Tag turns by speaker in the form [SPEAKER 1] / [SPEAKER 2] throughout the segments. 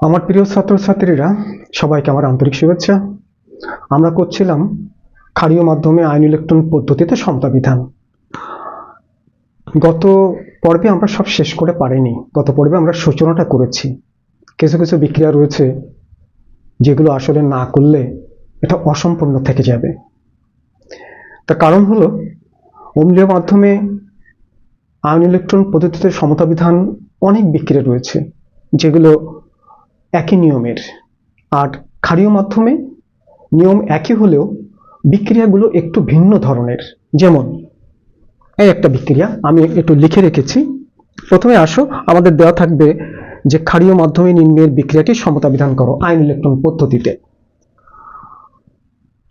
[SPEAKER 1] আমার প্রিয় ছাত্রছাত্রীরা, সবাইকে আমার আন্তরিক শুভেচ্ছা। আমরা করছিলাম ক্ষারীয় মাধ্যমে আয়ন ইলেকট্রন পদ্ধতিতে সমতা বিধান। গত পর্বে আমরা সব শেষ করে পারিনি। গত পর্বে আমরা সূচনাটা করেছি। কিছু কিছু বিক্রিয়া রয়েছে যেগুলো আসলে না করলে এটা অসম্পূর্ণ থেকে যাবে। তার কারণ হলো, অম্লীয় মাধ্যমে আয়ন ইলেকট্রন পদ্ধতিতে সমতা বিধান অনেক বিক্রিয়া রয়েছে যেগুলো একই নিয়মের, আর ক্ষারীয় মাধ্যমে নিয়ম একই হলেও বিক্রিয়াগুলো একটু ভিন্ন ধরনের। যেমন এই একটা বিক্রিয়া আমি একটু লিখে রেখেছি। প্রথমে আসো, আমাদের দেওয়া থাকবে যে ক্ষারীয় মাধ্যমে নিম্নের বিক্রিয়াটি সমতা বিধান করো আয়ন ইলেকট্রন পদ্ধতিতে।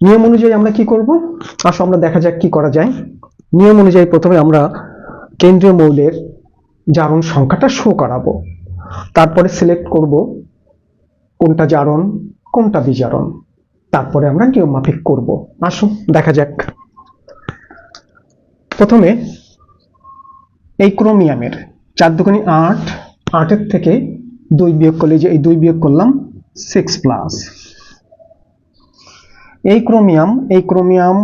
[SPEAKER 1] নিয়ম অনুযায়ী আমরা কি করব? আসো আমরা দেখা যাক কি করা যায়। নিয়ম অনুযায়ী প্রথমে আমরা কেন্দ্রীয় মৌলের জারণ সংখ্যাটা শো করাবো, তারপরে সিলেক্ট করব কোনটা জারণ কোনটা বিজারণ, তারপরে আমরা নিয়ম মাফিক করব। আসো দেখা যাক। প্রথমে এই ক্রোমিয়ামের 4 দুগুণে 8, 8-এর থেকে 2 বিয়োগ করলে, যে এই 2 বিয়োগ করলাম 6+। এই ক্রোমিয়াম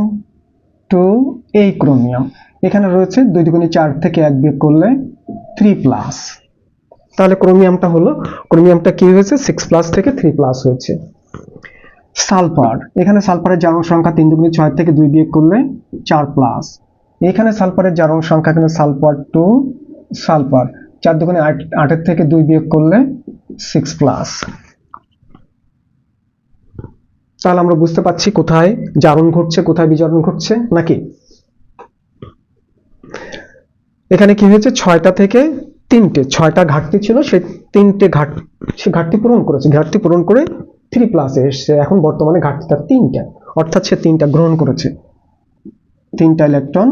[SPEAKER 1] টু এই ক্রোমিয়াম, এখানে রয়েছে 2 দুগুণে 4 থেকে 1 বিয়োগ করলে 3+। তাহলে ক্রোমিয়ামটা কি হয়েছে? 6+ থেকে 3+ হয়েছে। সালফার, এখানে সালফারের জারণ সংখ্যা 3 দুগুণে 6 থেকে 2 বিয়োগ করলে 4+। এখানে সালফারের জারণ সংখ্যা, এখানে সালফার টু সালফার, 4 দুগুণে 8-এর থেকে 2 বিয়োগ করলে 6+। তাহলে আমরা বুঝতে পারছি কোথায় জারণ ঘটছে কোথায় বিজারণ ঘটছে নাকি। এখানে কি হয়েছে? 6টা থেকে 3টে, 6টা ঘাটতি ছিল, সেই 3টে ঘাটতি পূরণ করেছে। ঘাটতি পূরণ করে 3+ এসছে। এখন বর্তমানে ঘাটতিটা 3টা, অর্থাৎ সে 3টা গ্রহণ করেছে। 3টা ইলেকট্রন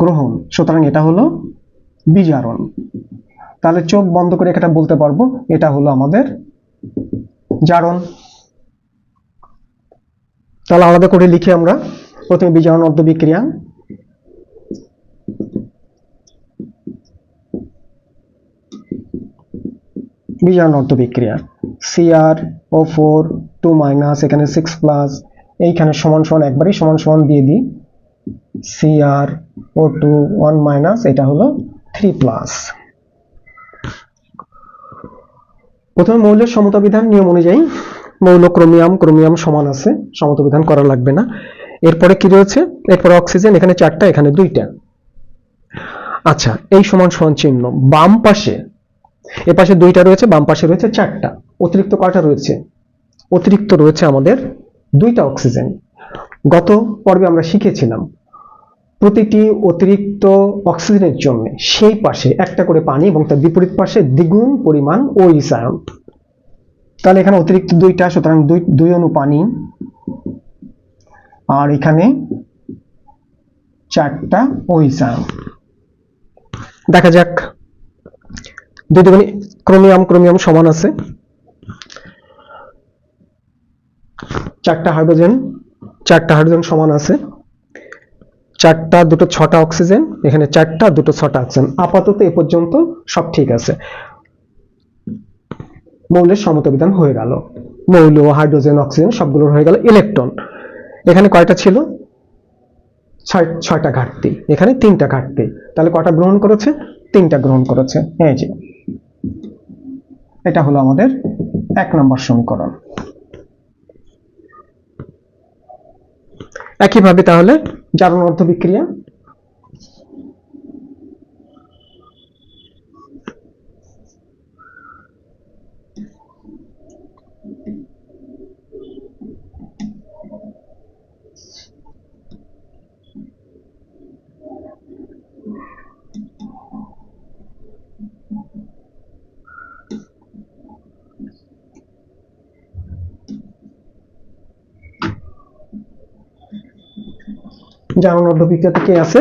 [SPEAKER 1] গ্রহণ, সুতরাং এটা হলো বিজারণ। তাহলে চোখ বন্ধ করে এটা বলতে পারবো, এটা হলো আমাদের জারণ। তাহলে আলাদা করে লিখি আমরা। প্রথমে বিজারণ অর্ধ বিক্রিয়া, CrO4 2- এখানে 6+, এইখানে সমান সমান একবারই সমান সমান দিয়ে দিই, CrO2 1- এটা হলো 3+। প্রথমে মৌলের সমতা বিধান নিয়ম অনুযায়ী মৌল ক্রোমিয়াম সমান আছে, সমতা বিধান করা লাগবে না। এরপরে কি রয়েছে? এরপরে অক্সিজেন, এখানে 4টা এখানে 2টা। আচ্ছা, এই সমান সমান চিহ্ন বাম পাশে, এ পাশে 2টা রয়েছে, বাম পাশে রয়েছে 4টা। অতিরিক্ত কয়টা রয়েছে? অতিরিক্ত রয়েছে আমাদের 2টা অক্সিজেন। গত পর্বে আমরা শিখেছিলাম প্রতিটি অতিরিক্ত অক্সিজেনের জন্য সেই পাশে একটা করে পানি এবং তার বিপরীত পাশে দ্বিগুণ পরিমাণ OH আয়ন। তাহলে এখানে অতিরিক্ত 2টা, সুতরাং 2 অণু পানি, আর এখানে 4টা OH আয়ন। দেখা যাক। 2 দুগুণে ক্রোমিয়াম সমান আছে, 4টা হাইড্রোজেন সমান আছে, 4টা 2টো 6টা অক্সিজেন, এখানে 4টা 2টো 6টা অক্সিজেন। আপাতত এ পর্যন্ত সব ঠিক আছে। মৌলের সমতা বিধান হয়ে গেল। মৌল, হাইড্রোজেন, অক্সিজেন সবগুলোর হয়ে গেল। ইলেকট্রন এখানে কয়টা ছিল? 6টা ঘাটতি, এখানে 3টা ঘাটতি। তাহলে কয়টা গ্রহণ করেছে? 3টা গ্রহণ করেছে। এই যে এটা হলো আমাদের 1 নম্বর সমীকরণ। একইভাবে তাহলে জারণ অর্ধ বিক্রিয়া, জারণ অর্ধ বিক্রিয়াতে কি আছে?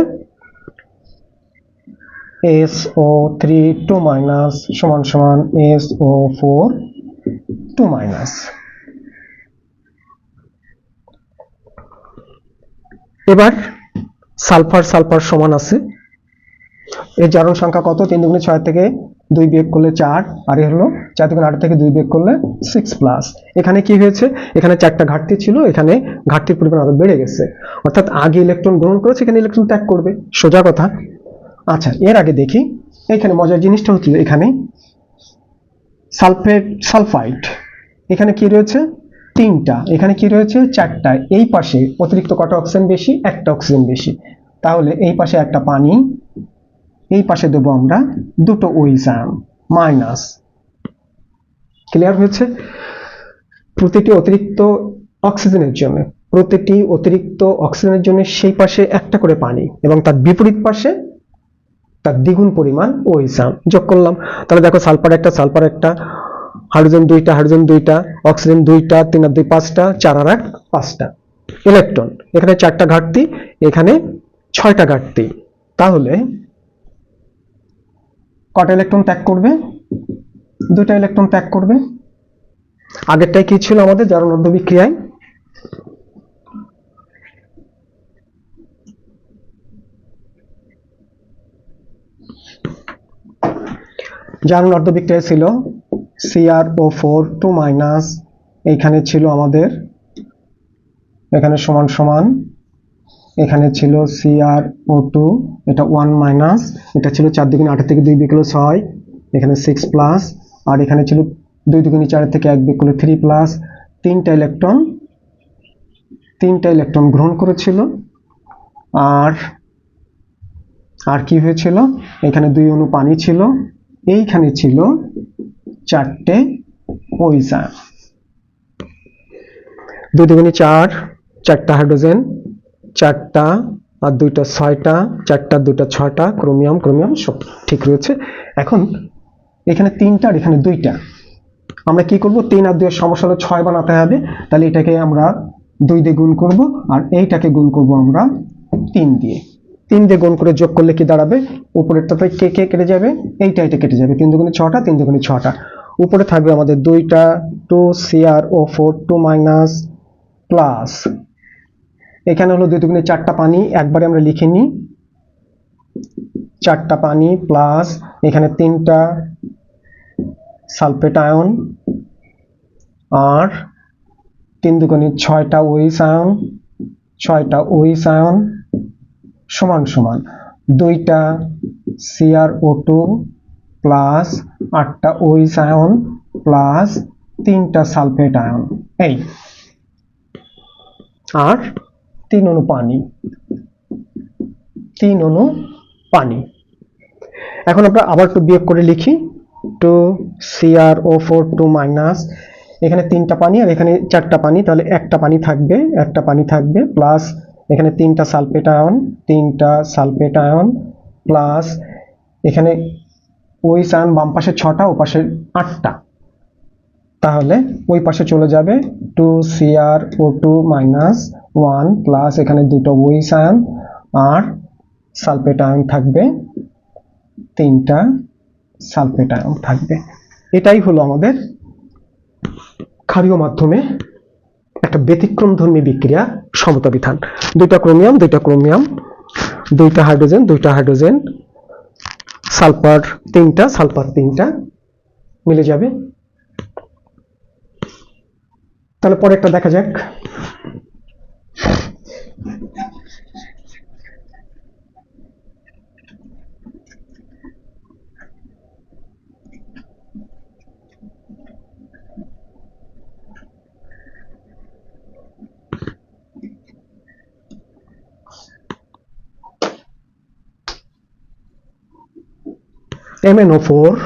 [SPEAKER 1] SO3 2- সমান সমান SO4 2-। এবার সালফার সমান আছে। এর জারণ সংখ্যা কত? 3 দুগুণে 6 থেকে 2 বিয়োগ করলে 4, আর এ হলো 4 দুগুণ 8 থেকে 2 বিয়োগ করলে 6 প্লাস। এখানে কি হয়েছে, এখানে 4টা ঘাটতি ছিল, এখানে ঘাটতির পরিমাণ আরো বেড়ে গেছে, অর্থাৎ আগে ইলেকট্রন গ্রহণ করেছে, এখানে ইলেকট্রন ত্যাগ করবে, সোজা কথা। আচ্ছা, এর আগে দেখি এখানে মজার জিনিসটা হচ্ছে এখানে সালফাইড, এখানে কি রয়েছে 3টা, এখানে কি রয়েছে 4টা, এই পাশে অতিরিক্ত কটা অক্সিজেন বেশি, একটা অক্সিজেন বেশি, তাহলে এই পাশে একটা পানি, এই পাশে দেবো আমরা 2টো OH আয়ন মাইনাস। ক্লিয়ার হয়েছে? প্রতিটি অতিরিক্ত অক্সিজেনের জন্য সেই পাশে একটা করে পানি এবং তার বিপরীত পাশে তার দ্বিগুণ পরিমাণ OH আয়ন যোগ করলাম। তাহলে দেখো সালফার একটা, হাইড্রোজেন দুইটা, অক্সিজেন 2টা, 3 আর 2 5টা, 4 আর 1 5টা ইলেকট্রন। এখানে 4টা ঘাটতি, এখানে 6টা ঘাটতি, তাহলে কটা ইলেকট্রন ত্যাগ করবে, 2টা ইলেকট্রন ত্যাগ করবে। আগেরটাই কি ছিল আমাদের জারণ অর্ধ বিক্রিয়ায়, জারণ অর্ধ বিক্রিয়ায় ছিল CrO4 2 মাইনাস, এইখানে ছিল আমাদের এখানে সমান সমান, এখানে ছিল CrO2, এটা 1 মাইনাস, এটা ছিল 4 দুগুণ 8 থেকে 2 বিয়োগ করলে 6, এখানে 6 প্লাস, আর এখানে ছিল 2 দুগুণ 4 থেকে 1 বিয়োগ করলে 3 প্লাস। 3টা ইলেকট্রন গ্রহণ করেছিল, আর কি হয়েছিল, এখানে 2 অণু পানি ছিল, এইখানে ছিল 4টে OH আয়ন, 2 দুগুণ 4, 4টা হাইড্রোজেন, 4টা আর 2টা 6টা, 4টা 2টা 6টা, ক্রোমিয়াম সব ঠিক রয়েছে। এখন এখানে 3টা আর এখানে 2টা, আমরা কি করব, 3 আর 2 এর সমস্যা হলো 6 বানাতে হবে, তাহলে এটাকে আমরা 2 দিয়ে গুণ করব, আর এইটাকে গুণ করব আমরা 3 দিয়ে। 3 দিয়ে গুণ করে যোগ করলে কি দাঁড়াবে, উপরেরটাতে কে কেটে যাবে, এইটা কেটে যাবে, 3 দুগুণে 6টা, 3 দুগুণে 6টা, উপরে থাকবে আমাদের 2টা 2CrO4 2 মাইনাস প্লাস, এখানে হলো 2 দুগুণে 4টা পানি, একবারে আমরা লিখে নিই, 4টা পানি প্লাস, এখানে 3টা সালফেট আয়ন, আর 3 দুগুণে 6টা OH আয়ন, সমান সমান 2টা CrO2 প্লাস 8টা OH আয়ন প্লাস 3টা সালফেট আয়ন, এই আর 3 অণু পানি। এখন আমরা আবার একটু বিয়োগ করে লিখি, 2CrO4 2 মাইনাস, এখানে 3টা পানি আর এখানে 4টা পানি, তাহলে একটা পানি থাকবে প্লাস, এখানে 3টা সালফেট আয়ন প্লাস, এখানে OH আয়ন বাম পাশে 6টা, ও পাশে 8টা, তাহলে ওই পাশে চলে যাবে 2CrO2 মাইনাস 1 প্লাস, এখানে 2টা OH আয়ন আর সালফেট আয়ন থাকবে, 3টা সালফেট আয়ন থাকবে। এটাই হলো আমাদের ক্ষারীয় মাধ্যমে একটা ব্যতিক্রমধর্মী বিক্রিয়া সমতা বিধান। 2টা ক্রোমিয়াম, 2টা হাইড্রোজেন, সালফার 3টা মিলে যাবে। তাহলে পরেরটা দেখা যাক। MnO4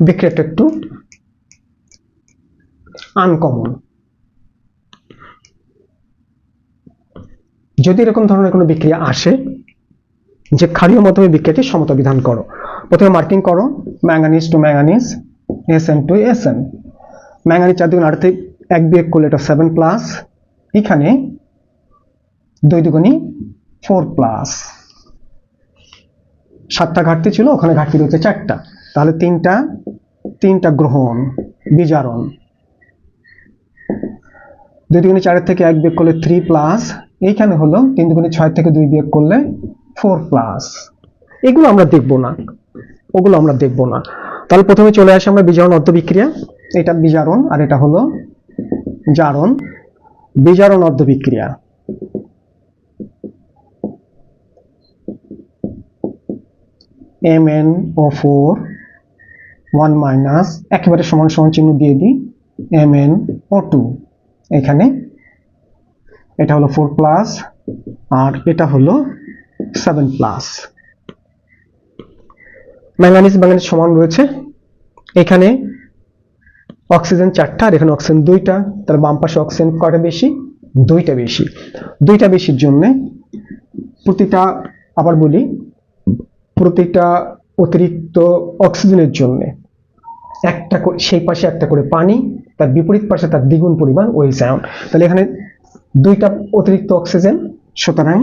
[SPEAKER 1] বিক্রিয়াটা একটু আনকমন। যদি এরকম ধরনের কোনো বিক্রিয়া আসে যে ক্ষারীয় মাধ্যমে বিক্রিয়াটি সমতা বিধান করো। প্রথমে মার্কিং করো, manganese to manganese, SN to SN. Manganese 4 2 8 থেকে 1 বিয়োগ করলে এটা 7 প্লাস, এখানে 2 2 4 প্লাস। 7টা ঘাটতি ছিল, ওখানে ঘাটতি রয়েছে 4টা, তাহলে 3টা গ্রহণ বিজারণ। 2 2 4 থেকে 1 বিয়োগ করলে 3 প্লাস, এইখানে হলো 3 2 6 থেকে 2 বিয়োগ করলে 4 প্লাস। এগুলো আমরা দেখবো না, ওগুলো আমরা দেখবো না। তাহলে প্রথমে চলে আসে আমরা বিজারণ অর্ধ বিক্রিয়া, এটা বিজারণ আর এটা হলো জারণ। বিজারণ অর্ধ বিক্রিয়া, MnO4 1 মাইনাস, একেবারে সমান সমান চিহ্ন দিয়ে দিই, MnO2। এখানে এটা হলো 4 প্লাস আর এটা হলো 7 প্লাস। ম্যাঙ্গানিজ ম্যাঙ্গানিজ সমান রয়েছে, এখানে অক্সিজেন 4টা আর এখানে অক্সিজেন 2টা, তাহলে বাম পাশে অক্সিজেন কয়টা বেশি? 2টা বেশি। 2টা বেশির জন্য প্রতিটা, আবার বলি, প্রতিটা অতিরিক্ত অক্সিজেনের জন্য একটা সেই পাশে একটা করে পানি, তার বিপরীত পাশে তার দ্বিগুণ পরিমাণ OH আয়ন। তাহলে এখানে 2টা অতিরিক্ত অক্সিজেন, সুতরাং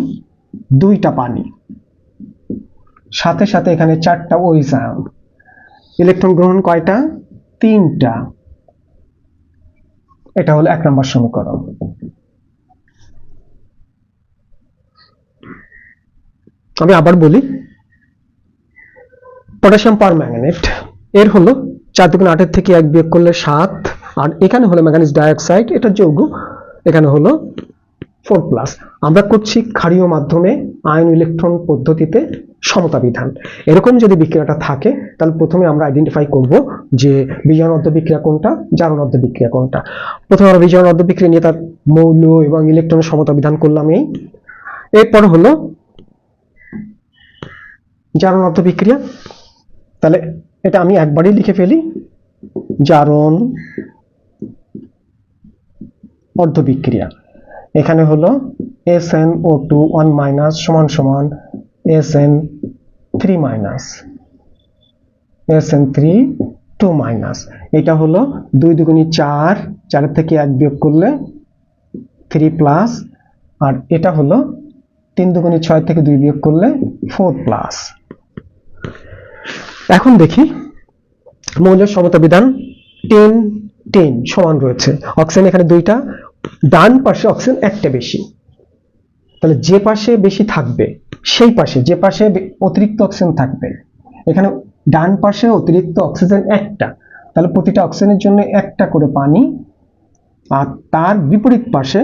[SPEAKER 1] 2টা পানি, সাথে সাথে এখানে 4টা OH আয়ন। ইলেকট্রন গ্রহণ কয়টা? 3টা। এটা হলো 1 নম্বর সমীকরণ। আমি আবার বলি, পটাশিয়াম পারম্যাঙ্গানেট এর হলো 4 2 8 থেকে 1 বিয়োগ করলে 7, আর এখানে হলো ম্যাঙ্গানিজ ডাইঅক্সাইড, এটা যৌগ, এখানে হলো 4 প্লাস। আমরা করছি ক্ষারীয় মাধ্যমে আয়ন ইলেকট্রন পদ্ধতিতে সমতা বিধান। এরকম যদি বিক্রিয়াটা থাকে তাহলে প্রথমে আমরা আইডেন্টিফাই করব যে বিজারণ অর্ধ বিক্রিয়া কোনটা, জারণ অর্ধ বিক্রিয়া কোনটা। প্রথমে আমরা বিজারণ অর্ধ বিক্রিয়া নিয়ে তার মৌল এবং ইলেকট্রনের সমতা বিধান করলাম। এরপর হলো জারণ অর্ধ বিক্রিয়া, তাহলে এটা আমি একবারই লিখে ফেলি, জারণ অর্ধ বিক্রিয়া। এখানে হলো SnO2 1 মাইনাস সমান সমান SN3 মাইনাস, SN3 2 মাইনাস। এটা হলো 2 2 4, 4 থেকে 1 বিয়োগ করলে 3 প্লাস, আর এটা হলো 3 2 6 থেকে 2 বিয়োগ করলে 4 প্লাস। এখন দেখি মৌলের সমতা বিধান 10 10 সমান রয়েছে। অক্সিজেন এখানে 2টা, ডান পাশে অক্সিজেন 1টা বেশি, তাহলে যে পাশে বেশি থাকবে সেই পাশে, যে পাশে অতিরিক্ত অক্সিজেন থাকবে, এখানে ডান পাশে অতিরিক্ত অক্সিজেন 1টা, তাহলে প্রতিটা অক্সিজেনের জন্য 1টা করে পানি, আর তার বিপরীত পাশে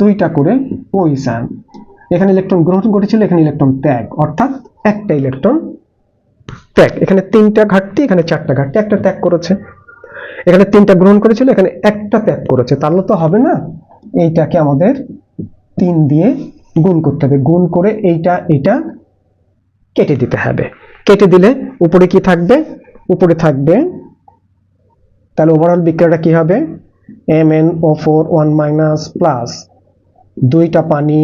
[SPEAKER 1] 2টা করে OH আয়ন। এখানে ইলেকট্রন গ্রহণ ঘটেছিল, এখানে ইলেকট্রন ত্যাগ, অর্থাৎ 1টা ইলেকট্রন ত্যাগ। এখানে 3টা ঘাটতি, এখানে 4টা ঘাটতি, 1টা ত্যাগ করেছে। এখানে 3টা গ্রহণ করেছিল, এখানে 1টা ত্যাগ করেছে, তাহলে তো হবে না, এইটাকে আমাদের 3 দিয়ে গুণ করতে হবে। গুণ করে এইটা কেটে দিতে হবে। কেটে দিলে উপরে কি থাকবে? উপরে থাকবে, তাহলে ওভারঅল বিক্রিয়াটা কি হবে? MnO4 1 মাইনাস প্লাস 2টা পানি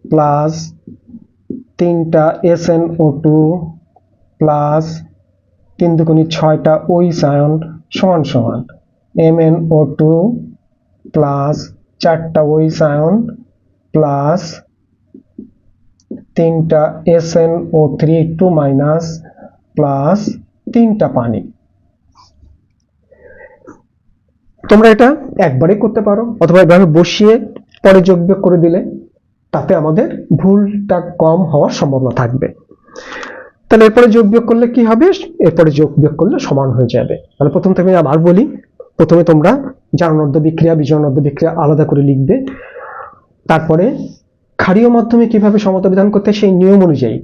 [SPEAKER 1] প্লাস 3টা SnO2 প্লাস 3 2 6টা OH আয়ন সমান সমান MnO2 প্লাস 4টা OH আয়ন প্লাস 3টা SnO3 2 মাইনাস প্লাস 3টা পানি। তোমরা এটা একবারে করতে পারো, অথবা এভাবে বসিয়ে পরে যোগ বিয়োগ করে দিলে তাতে আমাদের ভুলটা কম হওয়ার সম্ভাবনা থাকবে। তাহলে এরপরে যোগ বিয়োগ করলে কি হবে? এরপরে যোগ বিয়োগ করলে সমান হয়ে যাবে। তাহলে প্রথম থেকে আমি আবার বলি, প্রথমে তোমরা জারণ অর্ধ বিক্রিয়া, বিজারণ অর্ধ বিক্রিয়া আলাদা করে লিখবে। তারপরে ক্ষারীয় মাধ্যমে কিভাবে সমতা বিধান করতে সেই নিয়ম অনুযায়ী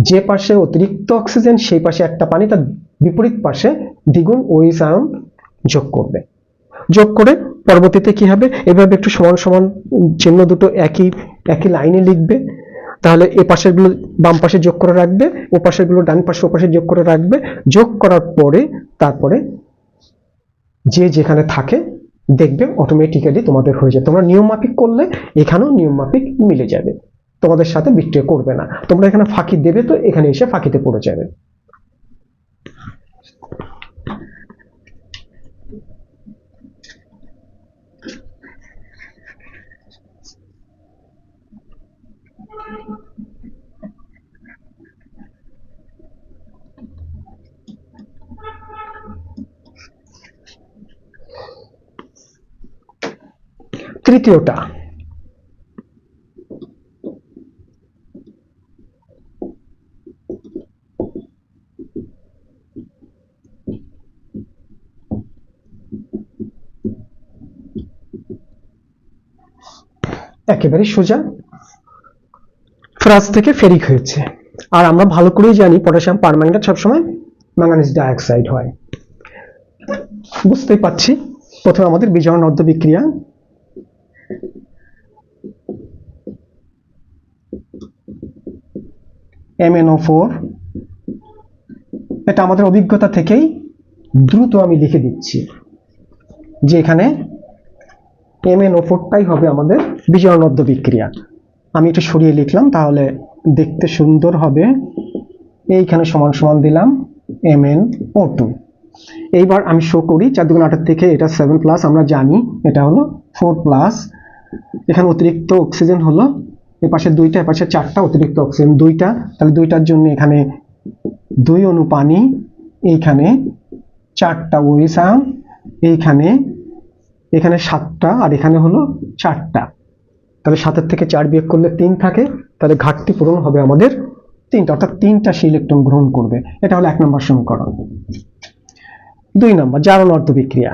[SPEAKER 1] যে পাশে অতিরিক্ত অক্সিজেন সেই পাশে একটা পানি, তার বিপরীত পাশে দ্বিগুণ OH আয়ন যোগ করবে। যোগ করে পরবর্তীতে কি হবে? এভাবে একটু সমান সমান চিহ্ন দুটো একই লাইনে লিখবে। তাহলে এ পাশের গুলো বাম পাশে যোগ করে রাখবে, ও পাশের গুলো ডান পাশে ও পাশে যোগ করে রাখবে। যোগ করার পরে তারপরে যে যেখানে থাকে দেখবে অটোমেটিক্যালি তোমাদের হয়ে যাবে। তোমরা নিয়ম মাফিক করলে এখানেও নিয়ম মাফিক মিলে যাবে। তোমাদের সাথে বিক্রিয়া করবে না। তোমরা এখানে ফাঁকি দেবে তো এখানে এসে ফাঁকিতে পড়ে যাবে। তৃতীয়টা, একেবারে সোজা, ফেরাস থেকে ফেরিক হয়েছে। আর আমরা ভালো করেই জানি পটাশিয়াম পারম্যাঙ্গানেট সবসময় ম্যাঙ্গানিজ ডাইঅক্সাইড হয়। বুঝতেই পারছি প্রথমে আমাদের বিজারণ অর্ধ বিক্রিয়া। MnO4, এটা আমাদের অভিজ্ঞতা থেকেই দ্রুত আমি লিখে দিচ্ছি যে এখানে MnO4টাই হবে আমাদের বিজারণ অর্ধ বিক্রিয়া। আমি একটু সরিয়ে লিখলাম তাহলে দেখতে সুন্দর হবে। এইখানে সমান সমান দিলাম MnO2। এইবার আমি শো করি 4 2 8 থেকে এটা 7+, আমরা জানি এটা হলো 4+। এখানে অতিরিক্ত অক্সিজেন হলো এই পাশে 2টা, এই পাশে 4টা, অতিরিক্ত অক্সিজেন 2টা, তাহলে 2টার জন্য এখানে 2 অণু পানি, এইখানে 4টা OH আয়ন, এইখানে এখানে 7টা আর এখানে হলো 4টা, তাহলে 7 থেকে 4 বিয়োগ করলে 3 থাকে, তাহলে ঘাটতি পূরণ হবে আমাদের 3টা, অর্থাৎ 3টা সে ইলেকট্রন গ্রহণ করবে। এটা হলো 1 নম্বর সমীকরণ। 2 নম্বর জারণ অর্ধ বিক্রিয়া।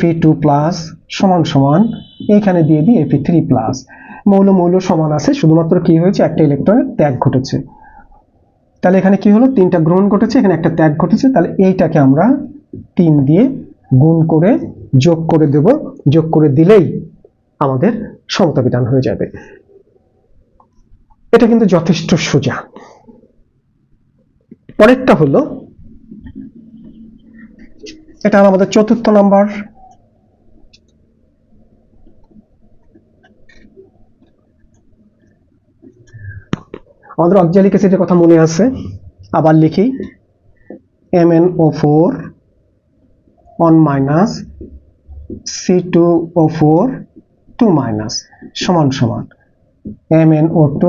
[SPEAKER 1] Fe2+ সমান সমান এখানে দিয়ে দিই Fe3+। মৌল মৌল সমান আছে, শুধুমাত্র কি হয়েছে একটা ইলেকট্রনের ত্যাগ ঘটেছে। তাহলে এখানে কি হলো 3টা গ্রহণ ঘটেছে, এখানে একটা ত্যাগ ঘটেছে, তাহলে এইটাকে আমরা 3 দিয়ে গুণ করে যোগ করে দেব। যোগ করে দিলেই আমাদের সমতা বিধান হয়ে যাবে। এটা কিন্তু যথেষ্ট সোজা। পরেরটা হলো এটা আমাদের 4র্থ নাম্বার। আমাদের অক্সালিক অ্যাসিডের কথা মনে আছে, আবার লিখি MnO4 1- C2O4 2- সমান সমান MnO2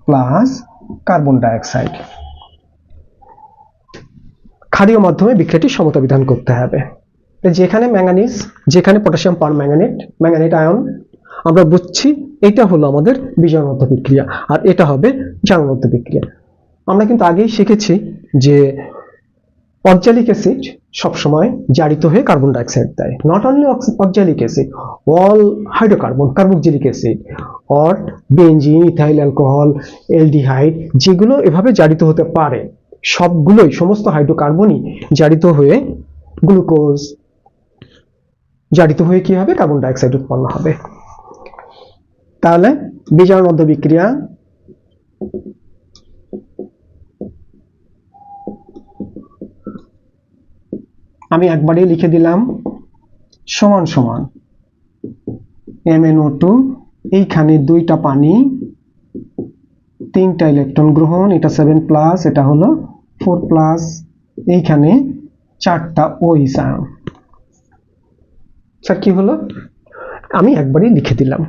[SPEAKER 1] প্লাস কার্বন ডাইঅক্সাইড। ক্ষারীয় মাধ্যমে বিক্রিয়াটি সমতা বিধান করতে হবে। যেখানে ম্যাঙ্গানিজ, যেখানে পটাশিয়াম পারম্যাঙ্গানেট, ম্যাঙ্গানেট আয়ন, আমরা বুঝছি এটা হলো আমাদের বিজারণ অর্ধ বিক্রিয়া, আর এটা হবে জারণ অর্ধ বিক্রিয়া। আমরা কিন্তু আগেই শিখেছি যে অক্সালিক অ্যাসিড সবসময় জারিত হয়ে কার্বন ডাইঅক্সাইড দেয়। Not only oxalic acid, all hydrocarbon, carboxylic acid or benzene, ethyl alcohol, aldehyde, যেগুলো এভাবে জারিত হতে পারে সবগুলোই, সমস্ত হাইড্রোকার্বনই জারিত হয়ে গ্লুকোজ জারিত হয়ে কি হবে, কার্বন ডাইঅক্সাইড উৎপন্ন হবে। তাহলে বিজারণ অর্ধ বিক্রিয়া আমি একবারই লিখে দিলাম সমান সমান MnO2, এইখানে 2টা পানি, 3টা ইলেকট্রন গ্রহণ, এটা 7+, এটা হলো 4+, এইখানে 4টা OH আয়ন। স্যার কি হলো, আমি একবারই লিখে দিলাম।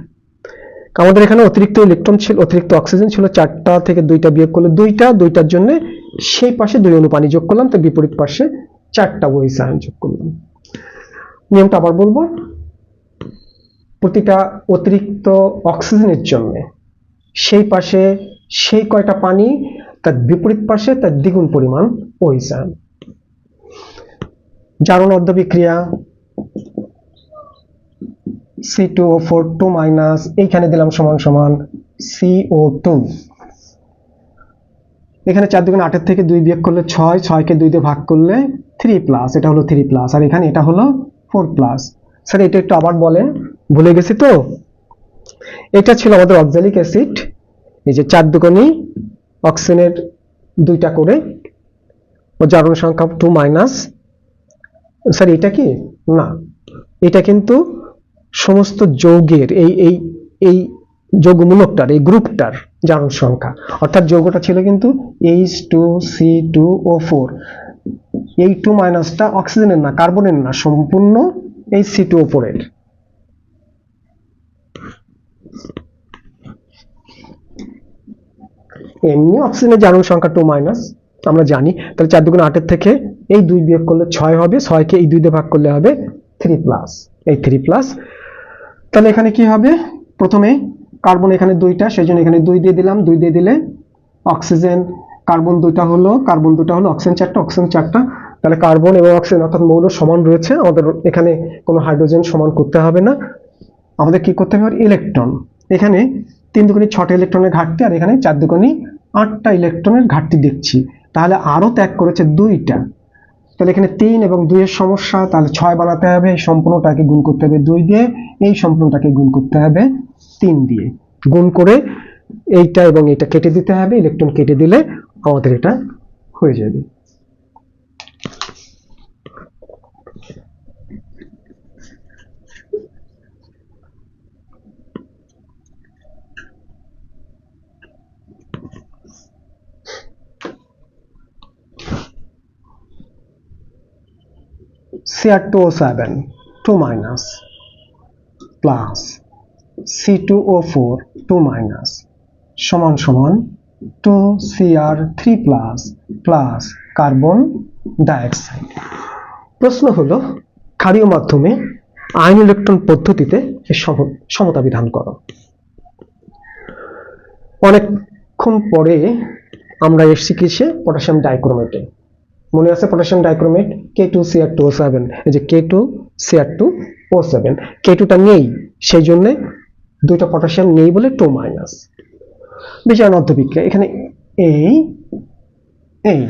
[SPEAKER 1] আমাদের এখানে অতিরিক্ত ইলেকট্রন ছিল, অতিরিক্ত অক্সিজেন ছিল 4টা থেকে 2টা বিয়োগ করলে 2টা, 2টার জন্য সেই পাশে 2 অণু পানি যোগ করলাম, তো বিপরীত পাশে 4টা OH আয়ন যোগ করলাম। নিয়মটা আবার বলবো, প্রতিটা অতিরিক্ত অক্সিজেনের জন্য সেই পাশে সেই কয়টা পানি, তার বিপরীত পাশে তার দ্বিগুণ পরিমাণ OH আয়ন। জারণ অর্ধ বিক্রিয়া C2O4 2-, এইখানে দিলাম সমান সমান CO2। এখানে 4 2 8 থেকে 2 বিয়োগ করলে 6, 6কে 2 দিয়ে ভাগ করলে 3+, এটা হলো 3+, আর এখানে এটা হলো 4+। স্যার এটা একটু আবার বলেন, ভুলে গেছি তো। এটা ছিল আমাদের অক্সালিক অ্যাসিড, এই যে 4 2 অক্সিজেনের 2টা করে, ও জারণ সংখ্যা 2-। স্যার এটা কি না, এটা কিন্তু সমস্ত যৌগের এই এই এই যৌগমূলকটার এই গ্রুপটার জারণ সংখ্যা, অর্থাৎ যৌগটা ছিল কিন্তু H2C2O4। এই 2 মাইনাসটা অক্সিজেনের না, কার্বনের না, সম্পূর্ণ এই C2O4 এর। এমনি অক্সিজেনের জারণ সংখ্যা 2 মাইনাস আমরা জানি, তাহলে 4 দুগুণ 8 এর থেকে এই 2 বিয়োগ করলে 6 হবে, 6 কে এই 2 দিয়ে ভাগ করলে হবে 3 প্লাস, এই 3 প্লাস। তাহলে এখানে কি হবে, প্রথমে কার্বন এখানে 2টা, সেজন্য এখানে 2 দিয়ে দিলাম, 2 দিয়ে দিলে অক্সিজেন কার্বন 2টা হলো, কার্বন 2টা হলো, অক্সিজেন 4টা, অক্সিজেন 4টা। তাহলে কার্বন এবং অক্সিজেন অর্থাৎ মৌল সমান রয়েছে, আমাদের এখানে কোনো হাইড্রোজেন সমান করতে হবে না, আমাদের কি করতে হবে ইলেকট্রন। এখানে 3 দুগুণে 6টা ইলেকট্রনের ঘাটতি, আর এখানে 4 দুগুণে 8টা ইলেকট্রনের ঘাটতি দেখছি, তাহলে আরো ত্যাগ করেছে 2টা। তাহলে এখানে 3 এবং 2 এর সমস্যা, তাহলে 6 বানাতে হবে, এই সম্পূর্ণটাকে গুণ করতে হবে 2 দিয়ে, এই সম্পূর্ণটাকে গুণ করতে হবে 3 দিয়ে, গুণ করে এইটা এবং এটা কেটে দিতে হবে, ইলেকট্রন কেটে দিলে আমাদের এটা হয়ে যাবে। Cr2O7 2 minus plus C2O4 2 minus সমান সমান 2Cr3 plus plus carbon dioxide. প্রশ্ন হলো ক্ষারীয় মাধ্যমে আয়ন ইলেকট্রন পদ্ধতিতে সমতা বিধান করো। অনেকক্ষণ পরে আমরা এসেছি কিসে, পটাশিয়াম ডাইক্রোমেটে। মনে আছে পটাশিয়াম ডাইক্রোমেট K2Cr2O7, এই যে K2Cr2O7, K2টা নেই, সেই জন্য 2টা পটাশিয়াম নেই বলে 2 মাইনাস। বিজারণ অর্ধবিক্রিয়া, এখানে এই এই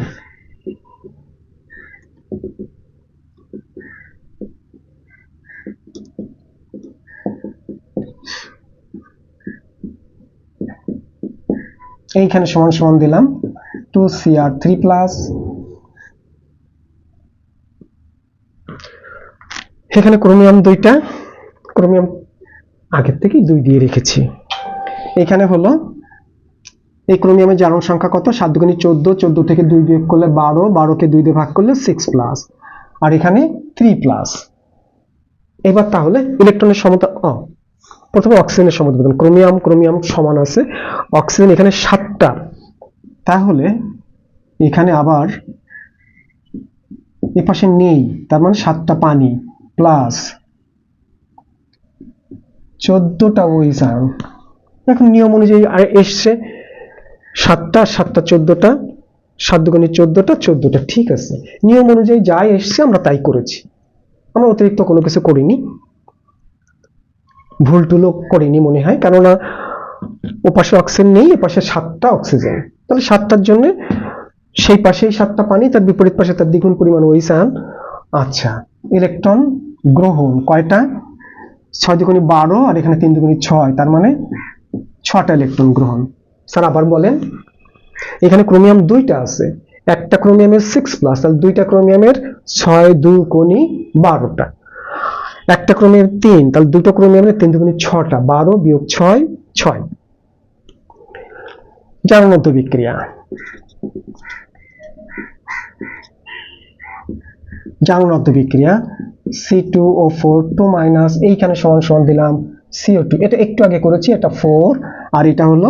[SPEAKER 1] এইখানে সমান সমান দিলাম 2Cr3 প্লাস, এখানে ক্রোমিয়াম 2টা, ক্রোমিয়াম আগের থেকেই 2 দিয়ে রেখেছি। এখানে হলো এই ক্রোমিয়ামের জারণ সংখ্যা কত, 7 দুগুণে 14, 14 থেকে 2 বিয়োগ করলে 12, 12 কে 2 দিয়ে ভাগ করলে 6 প্লাস, আর এখানে 3 প্লাস। এবার তাহলে ইলেকট্রনের সমতা, প্রথমে অক্সিজেনের সমতা বিধান, ক্রোমিয়াম ক্রোমিয়াম সমান আছে, অক্সিজেন এখানে 7টা, তাহলে এখানে আবার এ পাশে নেই, তার মানে 7টা পানি প্লাস 14টা ওইস আয়ন। এখন নিয়ম অনুযায়ী এসছে 7টা 7টা 14টা, 7 দুগুণে 14টা 14টা, ঠিক আছে, নিয়ম অনুযায়ী যাই এসছে আমরা তাই করেছি, আমরা অতিরিক্ত কোনো কিছু করিনি, ভুল টুলও করিনি মনে হয়, কেননা ওপাশে অক্সিজেন নেই, এপাশে 7টা অক্সিজেন, তাহলে 7টার জন্য সেই পাশেই 7টা পানি, তার বিপরীত পাশে তার দ্বিগুণ পরিমাণ ওইস আয়ন। আচ্ছা, ইলেকট্রন গ্রহণ কয়টা, 6 দুগুণে 12, আর এখানে 3 দুগুণে 6, তার মানে 6টা ইলেকট্রন গ্রহণ। স্যার আবার বলেন, এখানে ক্রোমিয়াম 2টা আছে, একটা ক্রোমিয়ামের 6 প্লাস, তাহলে 2টা ক্রোমিয়ামের 6 2 গুণি 12টা, একটা ক্রোমিয়াম 3, তাহলে 2টো ক্রোমিয়ামের 3 দুগুণে 6টা, 12 বিয়োগ 6 6। জারণ অন্তঃবিক্রিয়া, জারণ অন্তঃবিক্রিয়া C2O4 2 মাইনাস, এইখানে সমান সমান দিলাম CO2, এটা একটু আগে করেছি, এটা 4 আর এটা হলো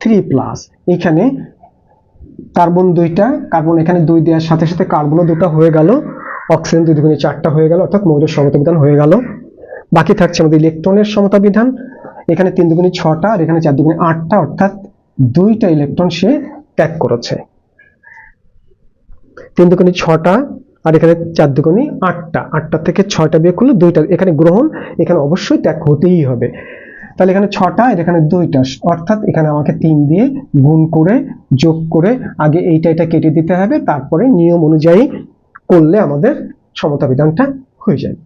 [SPEAKER 1] 3 প্লাস, এখানে কার্বন 2টা, কার্বন এখানে 2 দেওয়ার সাথে সাথে কার্বনও 2টা হয়ে গেল, অক্সিজেন 2 দুগুণে 4টা হয়ে গেল, অর্থাৎ মৌলের সমতা বিধান হয়ে গেল। বাকি থাকছে আমাদের ইলেকট্রনের সমতা বিধান, এখানে 3 দুগুণে 6টা, আর এখানে 4 দুগুণে 8টা, অর্থাৎ 2টা ইলেকট্রন সে ত্যাগ করেছে। 3 দুগুণে 6টা, আর এখানে 4 দুগুণে 8টা, 8টা থেকে 6টা বিয়োগ করলে 2টা, এখানে গ্রহণ, এখানে অবশ্যই ত্যাগ হতেই হবে, তাহলে এখানে 6টা, আর এখানে 2টা, অর্থাৎ এখানে আমাকে 3 দিয়ে গুণ করে যোগ করে আগে এইটা এটা কেটে দিতে হবে, তারপরে নিয়ম অনুযায়ী করলে আমাদের সমতা বিধানটা হয়ে যাবে।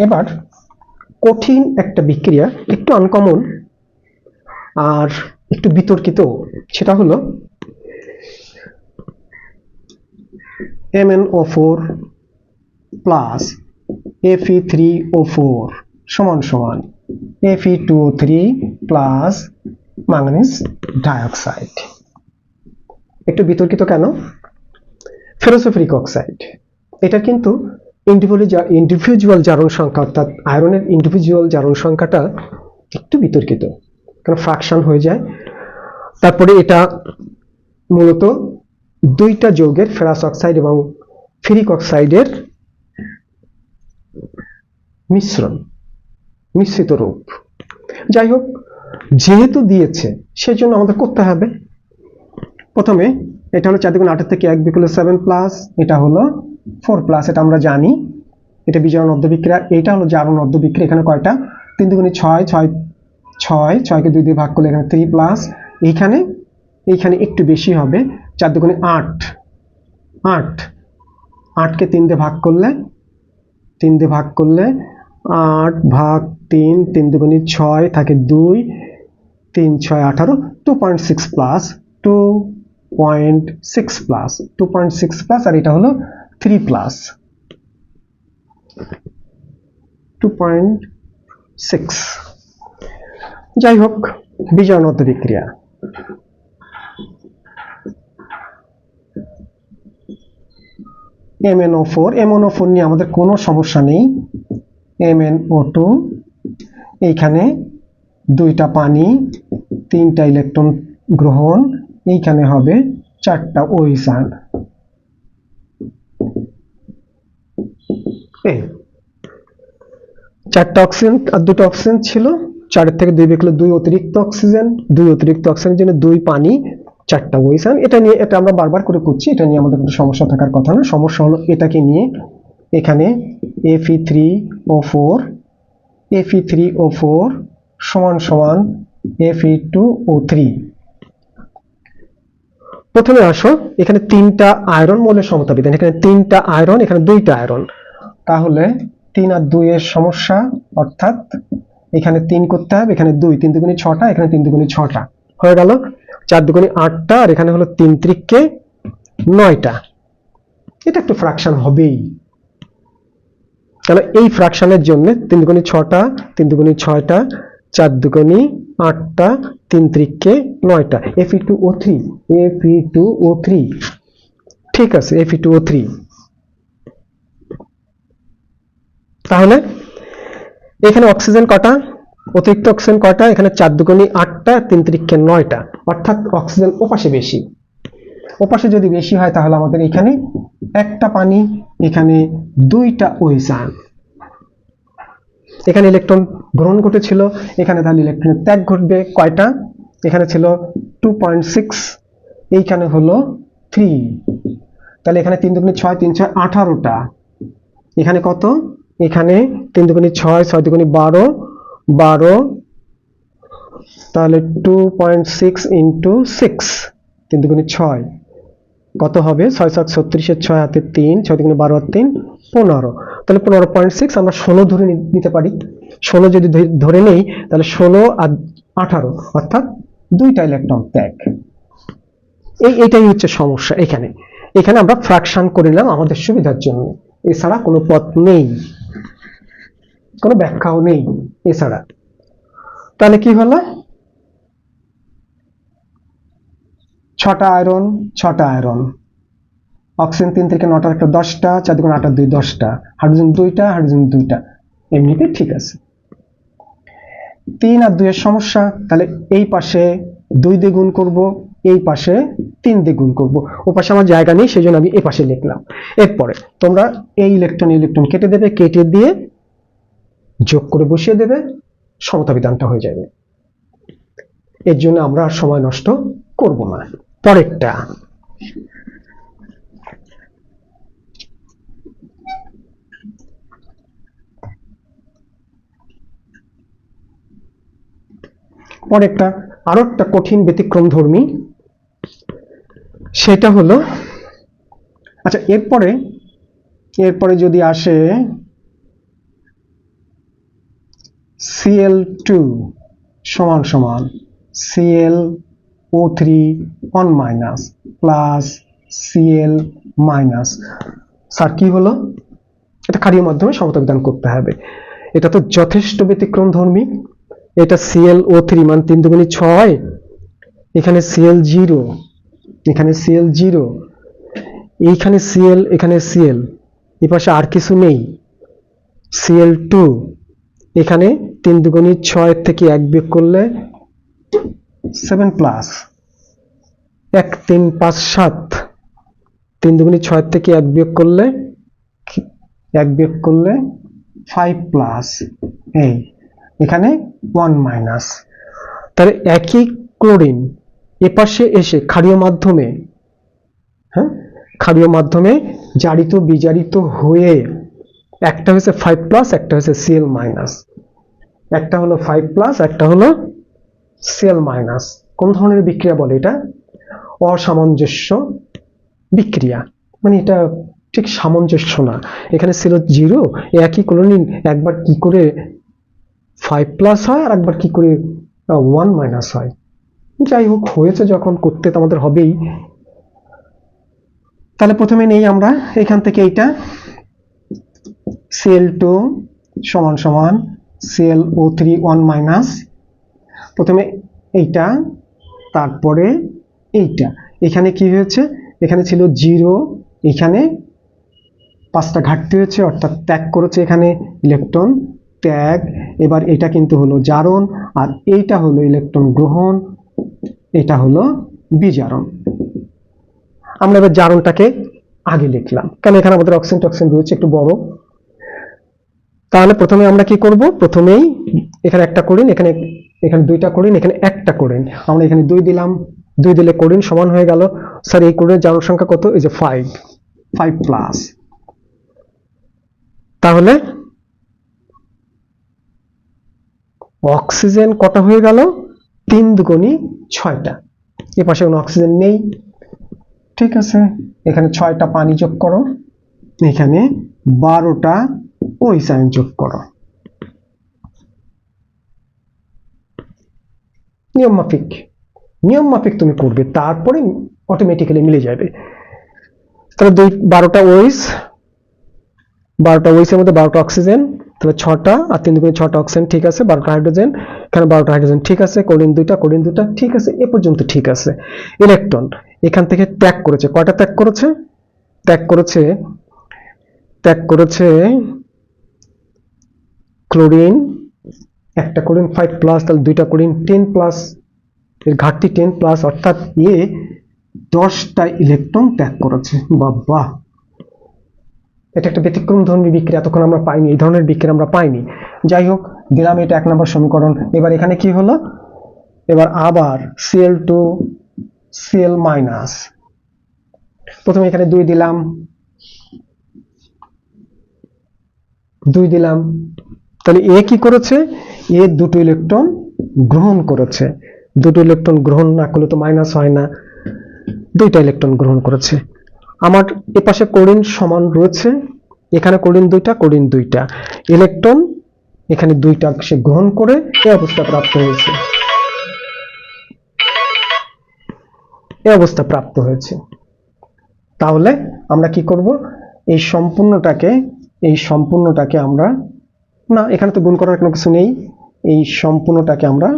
[SPEAKER 1] এবার কঠিন একটা বিক্রিয়া, একটু আনকমন আর একটু বিতর্কিত, সেটা হলো MnO4 প্লাস Fe3O4 সমান সমান Fe2O3 প্লাস ম্যাঙ্গানিজ ডাইঅক্সাইড। একটু বিতর্কিত কেন? ফেরোসোফেরিক অক্সাইড, এটা কিন্তু ইন্ডিভিজুয়াল জারণ সংখ্যা, অর্থাৎ আয়রনের ইন্ডিভিজুয়াল জারণ সংখ্যাটা একটু বিতর্কিত, কারণ ফ্র্যাকশন হয়ে যায়। তারপরে এটা মূলত দুইটা যৌগের, ফেরাস অক্সাইড এবং ফেরিক অক্সাইডের মিশ্রিত রূপ। যাই হোক, যেহেতু দিয়েছে সেজন্য আমাদের করতে হবে। প্রথমে এটা হলো 4 × 8 থেকে 1 বিয়োগ 7 প্লাস, এটা হলো 4 প্লাস, এটা আমরা জানি, এটা বিজারণ অর্ধ বিক্রিয়া। এটা হলো জারণ অর্ধ বিক্রিয়া। এখানে কয়টা? 3 × 6 6 কে 2 দিয়ে ভাগ করলে এখানে 3 প্লাস, এইখানে একটু বেশি হবে, 4 × 8 8 কে 3 দিয়ে ভাগ করলে 8 ভাগ 3, 3 × 6 থাকে 2, 3 6 18, 2.6 প্লাস 2.6 প্লাস, আর এটা হলো 3 প্লাস 2.6। যাই হোক, বিজারণ অর্ধ বিক্রিয়া। MnO4 নিয়ে আমাদের কোনো সমস্যা নেই। MnO2, এইখানে 2টা পানি, 3টা ইলেকট্রন গ্রহণ, এইখানে হবে 4টা OH। এই 4টা অক্সিজেন আর 2টা অক্সিজেন ছিল, 4 থেকে 2 বিয়োগ করলে 2 অতিরিক্ত অক্সিজেন, 2 অতিরিক্ত অক্সিজেনের জন্য 2 পানি, 4টা OH। এটা আমরা বারবার করে করছি, এটা নিয়ে আমাদের কোনো সমস্যা থাকার কথা না। সমস্যা হলো এটাকে নিয়ে। এখানে Fe3O4 সমান সমান Fe2O3। প্রথমে আসো, এখানে 3টা আয়রন মৌলের সমতা বিধান, এখানে 3টা আয়রন, এখানে 2টা আয়রন, তাহলে 3 আর 2 এর সমস্যা, অর্থাৎ এখানে 3 করতে হবে, এখানে 2, 3 × 6টা, এখানে 3 × 6টা হয়ে গেল, 4 × 8টা, আর এখানে হলো 3 × 9টা। এটা একটু ফ্র্যাকশন হবেই, তাহলে এই ফ্র্যাকশনের জন্য 3 × 6টা, 3 × 6টা, 4 × 8টা, 3 × 9টা, Fe2O3। ঠিক আছে, Fe2O3। তাহলে এখানে অক্সিজেন কটা, অতিরিক্ত অক্সিজেন কটা? এখানে 4 × 8টা, 3 × 9টা, অর্থাৎ অক্সিজেন ওপাশে বেশি। ওপাশে যদি বেশি হয় তাহলে আমাদের এখানে একটা পানি, এখানে 2টা OH। এখানে ইলেকট্রন গ্রহণ ঘটেছিল, এখানে তাহলে ইলেকট্রনের ত্যাগ ঘটবে। কয়টা? এখানে ছিল 2.6, এইখানে হলো 3, তাহলে এখানে 3 × 6, 3 × 6 18টা, এখানে কত? এখানে 3 × 6, 6 × 12, তাহলে 2.6 × 6, 3 × 6 কত হবে? 6 7 36, 6 হাতে 3, 6 × 12 আর 3 15, তাহলে 15.6 আমরা 16 ধরে নিতে পারি। 16 যদি ধরে নেই তাহলে 16 আর 18, অর্থাৎ 2টা ইলেকট্রন ত্যাগ। এইটাই হচ্ছে সমস্যা। এখানে আমরা ফ্র্যাকশন করে নিলাম আমাদের সুবিধার জন্য, এছাড়া কোনো পথ নেই, কোনো ব্যাখ্যাও নেই এছাড়া। তাহলে কি হলো? 6টা আয়রন, অক্সিজেন 3 থেকে 9টা, একটা 10টা, 4 × 8 আর 2 10টা, হাইড্রোজেন 2টা, এমনিতে ঠিক আছে। 3 আর 2 এর সমস্যা, তাহলে এই পাশে 2 দিয়ে গুণ করব, এই পাশে 3 দিয়ে গুণ করব। ও পাশে আমার জায়গা নেই, সেজন্য আমি এই পাশে লিখলাম। এরপরে তোমরা এই ইলেকট্রন কেটে দেবে, কেটে দিয়ে যোগ করে বসিয়ে দেবে, সমতা বিধানটা হয়ে যাবে। এর জন্য আমরা আর সময় নষ্ট করব না। পরেরটা, আরো একটা কঠিন ব্যতিক্রম ধর্মী, সেটা হলো, আচ্ছা এরপরে যদি আসে Cl2 সমান সমান ClO3 1 minus plus Cl minus. Sir কি হলো? এটা ক্ষারীয় মাধ্যমে সমতা করতে হবে। এটা তো যথেষ্ট ব্যতিক্রম ধর্মী। এটা ClO3 মান 3 দুগুণী 6, এখানে Cl0, এখানে Cl0, এইখানে Cl, এখানে Cl, এই পাশে আর কিছু নেই, Cl2, এখানে 3 দুগুণী 6 থেকে 1 বিয়োগ করলে 7 প্লাস 1 3 5 7, 3 দুগুণী 6 থেকে 1 বিয়োগ করলে 5 প্লাস এই এখানে 1 মাইনাস। তাহলে একই ক্লোরিন এপাশে এসে ক্ষারীয় মাধ্যমে, ক্ষারীয় মাধ্যমে জারিত বিজারিত হয়ে একটা হচ্ছে 5 প্লাস, একটা হচ্ছে Cl মাইনাস, একটা হলো 5 প্লাস, একটা হলো Cl মাইনাস। কোন ধরনের বিক্রিয়া বলে এটা? অসামঞ্জস্য বিক্রিয়া। মানে এটা ঠিক সামঞ্জস্য না। এখানে ছিল 0, একই ক্লোরিন একবার কি করে 5 প্লাস হয় আর একবার কি করে 1 মাইনাস হয়। যাই হোক, হয়েছে যখন, করতে তো আমাদের হবেই। তাহলে প্রথমে নেই আমরা এখান থেকে এইটা Cl2 সমান সমান ClO3 1 মাইনাস, প্রথমে এইটা, তারপরে এইটা। এখানে কি হয়েছে? এখানে ছিল 0, এখানে 5টা ঘাটতি হয়েছে, অর্থাৎ ত্যাগ করেছে এখানে ইলেকট্রন ত্যাগ। এবার এটা কিন্তু হলো জারণ, আর এইটা হলো ইলেকট্রন গ্রহণ, এটা হলো বিজারণ। আমরা এবার জারণটাকে আগে লিখলাম, কারণ এখানে আমাদের অক্সিজেন টক্সিন রয়েছে একটু বড়। তাহলে প্রথমে আমরা কি করব? প্রথমেই এখানে একটা কোরিন, এখানে দুইটা কোরিন, এখানে একটা কোরিন, আমরা এখানে 2 দিলাম। 2 দিলে কোরিন সমান হয়ে গেল। স্যার এই কোরিনের জারণ সংখ্যা কত? এই যে 5 প্লাস। তাহলে অক্সিজেন কটা হয়ে গেল? 3 দুগুণী 6টা। এ পাশে কোনো অক্সিজেন নেই, ঠিক আছে। এখানে 6টা পানি যোগ করো, এখানে 12টা OH আয়ন যোগ করো, নিয়ম মাফিক তুমি করবে, তারপরে অটোমেটিক্যালি মিলে যাবে। তাহলে 12টা OH, 12টা OH এর মধ্যে 12টা অক্সিজেন, তাহলে 6টা আর 3 দুগুণে 6টা অক্সিজেন, ঠিক আছে। 12টা হাইড্রোজেন, এখানে 12টা হাইড্রোজেন, ঠিক আছে। কোরিন দুইটা, ঠিক আছে। এ পর্যন্ত ঠিক আছে। ইলেকট্রন এখান থেকে ত্যাগ করেছে, কয়টা ত্যাগ করেছে? ত্যাগ করেছে ক্লোরিন, একটা ক্লোরিন 5 প্লাস, তাহলে 2টা ক্লোরিন 10 প্লাস, এর ঘাটতি 10 প্লাস, অর্থাৎ 10টা ইলেকট্রন ত্যাগ করেছে। বাবা, এটা একটা ব্যতিক্রম ধর্মী বিক্রিয়া, এতক্ষণ আমরা পাইনি, এই ধরনের বিক্রিয়া আমরা পাইনি। যাই হোক, দিলাম এটা 1 নম্বর সমীকরণ। এবার এখানে কি হলো? এবার আবার Cl2 Cl মাইনাস, প্রথমে এখানে 2 দিলাম। তাহলে এ কি করেছে? এ 2টো ইলেকট্রন গ্রহণ করেছে। 2টো ইলেকট্রন গ্রহণ না করলে তো মাইনাস হয় না, 2টা ইলেকট্রন গ্রহণ করেছে। আমার এপাশে কোরিন সমান রয়েছে, এখানে কোরিন 2টা ইলেকট্রন, এখানে 2টা সে গ্রহণ করে এই অবস্থা প্রাপ্ত হয়েছে। তাহলে আমরা কি করব? এই সম্পূর্ণটাকে আমরা, না এখানে তো গুণ করার কোনো কিছু নেই, এই সম্পূর্ণটাকে আমরা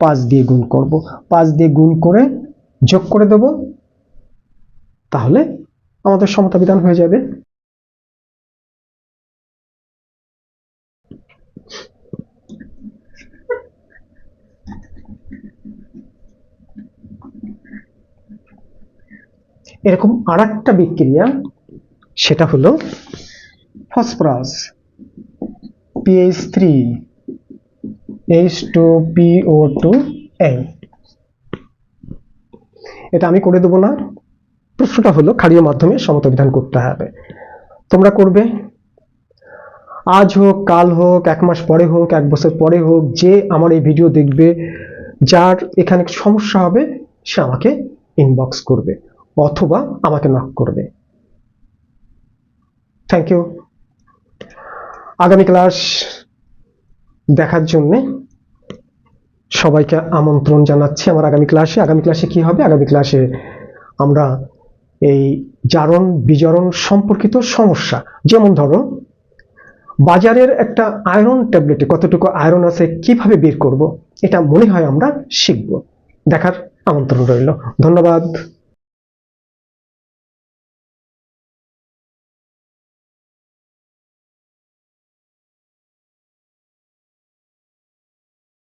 [SPEAKER 1] 5 দিয়ে গুণ করব। 5 দিয়ে গুণ করে যোগ করে দেব, তাহলে আমাদের সমতা বিধান হয়ে যাবে। এরকম আরেকটা বিক্রিয়া, সেটা হলো ফসফরাস PH3 H2PO2N। এটা আমি করে দেবো না, প্রশ্নটা হলো ক্ষারীয় মাধ্যমে সমতা বিধান করতে হবে, তোমরা করবে। আজ হোক, কাল হোক, 1 মাস পরে হোক, 1 বছর পরে হোক, যে আমার এই ভিডিও দেখবে, যার এখানে সমস্যা হবে, সে আমাকে ইনবক্স করবে অথবা আমাকে নক করবে। Thank you. আগামী ক্লাস দেখার জন্য সবাইকে আমন্ত্রণ জানাচ্ছি আমার আগামী ক্লাসে কি হবে? আগামী ক্লাসে আমরা এই জারণ বিজারণ সম্পর্কিত সমস্যা, যেমন ধরো বাজারের একটা আয়রন ট্যাবলেটে কতটুকু আয়রন আছে কিভাবে বের করব, এটা মনে হয় আমরা শিখব। দেখার আমন্ত্রণ রইল। ধন্যবাদ।